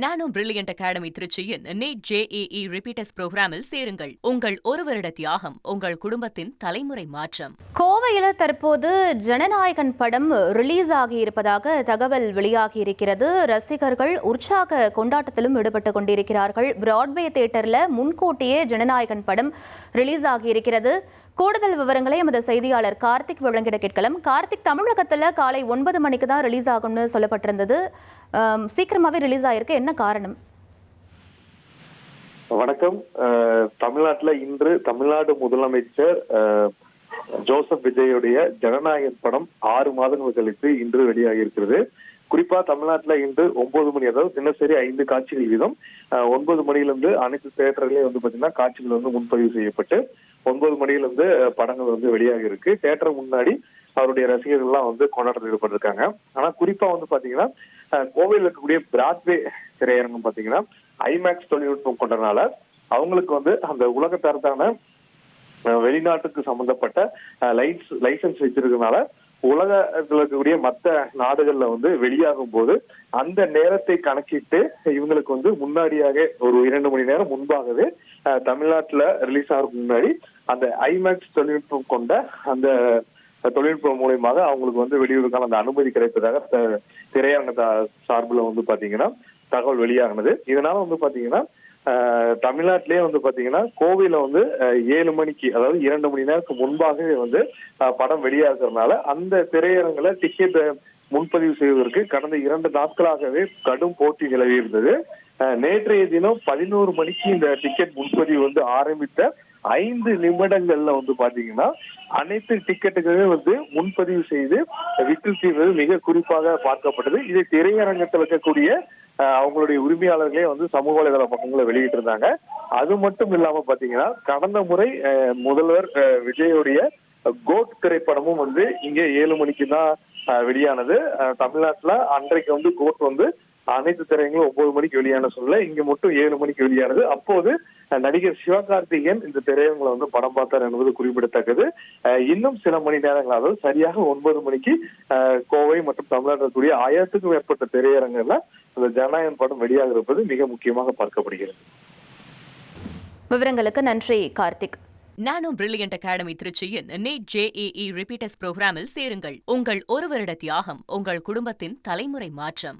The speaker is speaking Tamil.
நானோ பிரில்லியன்ட் அகாடமி திருச்சியின் நீட் JEE ரிப்பீட்டர்ஸ் புரோகிராமில் சேருங்கள். உங்கள் ஒரு வருட தியாகம் உங்கள் குடும்பத்தின் தலைமுறை மாற்றம். கோவையில் தற்போது ஜனநாயகன் படம் ரிலீஸ் ஆகியிருப்பதாக தகவல் வெளியாகியிருக்கிறது. ரசிகர்கள் உற்சாக கொண்டாட்டத்திலும் ஈடுபட்டுக் கொண்டிருக்கிறார்கள். பிராட்வே தியேட்டர்ல முன்கூட்டியே ஜனநாயகன் படம் ரிலீஸ் ஆகியிருக்கிறது. கூடுதல் விவரங்களை எமது செய்தியாளர் கார்த்திக் வழங்கிட கேட்கலாம். கார்த்திக், தமிழகத்தில் காலை 9 மணிக்கு தான் ரிலீஸ் ஆகும்னு சொல்லப்பட்டிருந்தது. சீக்கிரமாவே ரிலீஸ் ஆயிருக்கு, என்ன காரணம்? வணக்கம். தமிழ்நாட்டில் இன்று தமிழ்நாடு முதலமைச்சர் ஜோசப் விஜயுடைய ஜனநாயகன் படம் 6 மாதங்கள் கழித்து இன்று வெளியாகி இருக்கிறது. குறிப்பா தமிழ்நாட்டுல இன்று 9 மணி, அதாவது தினசரி 5 காட்சிகள் வீதம் 9 மணியிலிருந்து அனைத்து தியேட்டர்களையும் பாத்தீங்கன்னா காட்சிகள் முன்பதிவு செய்யப்பட்டு 9 மணியிலிருந்து படங்கள் வெளியாகி இருக்கு. தியேட்டர் முன்னாடி அவருடைய ரசிகர்கள்லாம் கொண்டாட்டத்தில் ஈடுபட்டிருக்காங்க. ஆனா குறிப்பா பாத்தீங்கன்னா கோவையில் இருக்கக்கூடிய பிராட்வே திரையரங்கம் பாத்தீங்கன்னா ஐமேக்ஸ் தொழில்நுட்பம் கொண்டனால அவங்களுக்கு அந்த உலக தரத்தான வெளிநாட்டுக்கு சம்பந்தப்பட்ட லைசன்ஸ் வச்சிருக்கனால உலகத்தில் இருக்கக்கூடிய மற்ற நாடுகள்ல வெளியாகும் போது அந்த நேரத்தை கணக்கிட்டு இவங்களுக்கு முன்னாடியாக ஒரு 2 மணி நேரம் முன்பாகவே தமிழ்நாட்டுல ரிலீஸ் ஆகிறதுக்கு முன்னாடி அந்த ஐமேக்ஸ் தொழில்நுட்பம் கொண்ட அந்த தொழில்நுட்பம் மூலியமாக அவங்களுக்கு வெளியூருக்கான அந்த அனுமதி கிடைப்பதாக திரையரங்க சார்பில் பாத்தீங்கன்னா தகவல் வெளியாகினது. இதனால பாத்தீங்கன்னா தமிழ்நாட்டிலேயே பாத்தீங்கன்னா கோவையில 7 மணிக்கு, அதாவது 2 மணி நேரத்துக்கு முன்பாகவே படம் வெளியாகிறதுனால அந்த திரையரங்குல டிக்கெட் முன்பதிவு செய்வதற்கு கடந்த 2 நாட்களாகவே கடும் போட்டி நிலவி இருந்தது. நேற்றைய தினம் 11 மணிக்கு இந்த டிக்கெட் முன்பதிவு ஆரம்பித்த 5 நிமிடங்கள்ல பாத்தீங்கன்னா அனைத்து டிக்கெட்டுகளுமே முன்பதிவு செய்து விற்று தீர்வது மிக குறிப்பாக பார்க்கப்பட்டது. இதை திரையரங்கத்தில் இருக்கக்கூடிய அவங்களுடைய உரிமையாளர்களே சமூக வலைதள பக்கங்களை வெளியிட்டு இருந்தாங்க. அது மட்டும் இல்லாம பாத்தீங்கன்னா கடந்த முறை முதல்வர் விஜயுடைய கோட் திரைப்படமும் இங்க 7 மணிக்கு தான் வெளியானது. தமிழ்நாட்டுல அன்றைக்கு கோட் அனைத்து திரையங்களும் 9 மணிக்கு வெளியான சொல்ல இங்க மட்டும் 7 மணிக்கு வெளியானது. அப்போது நடிகர் சிவகார்த்திகேயன் இந்த திரையரங்களை படம் பார்த்தார் என்பது குறிப்பிடத்தக்கது. இன்னும் சில மணி நேரங்கள், அதாவது சரியாக 9 மணிக்கு கோவை மற்றும் தமிழ்நாட்டில் இருக்கக்கூடிய 1000க்கும் மேற்பட்ட திரையரங்குல அந்த ஜனநாயகன் படம் வெளியாக இருப்பது மிக முக்கியமாக பார்க்கப்படுகிறது. விவரங்களுக்கு நன்றி கார்த்திக். நானோ பிரில்லியன்ட் அகாடமி திருச்சியின் நீட் JEE ரிப்பீட்டர்ஸ் புரோகிராமில் சேருங்கள். உங்கள் ஒரு வருட தியாகம் உங்கள் குடும்பத்தின் தலைமுறை மாற்றம்.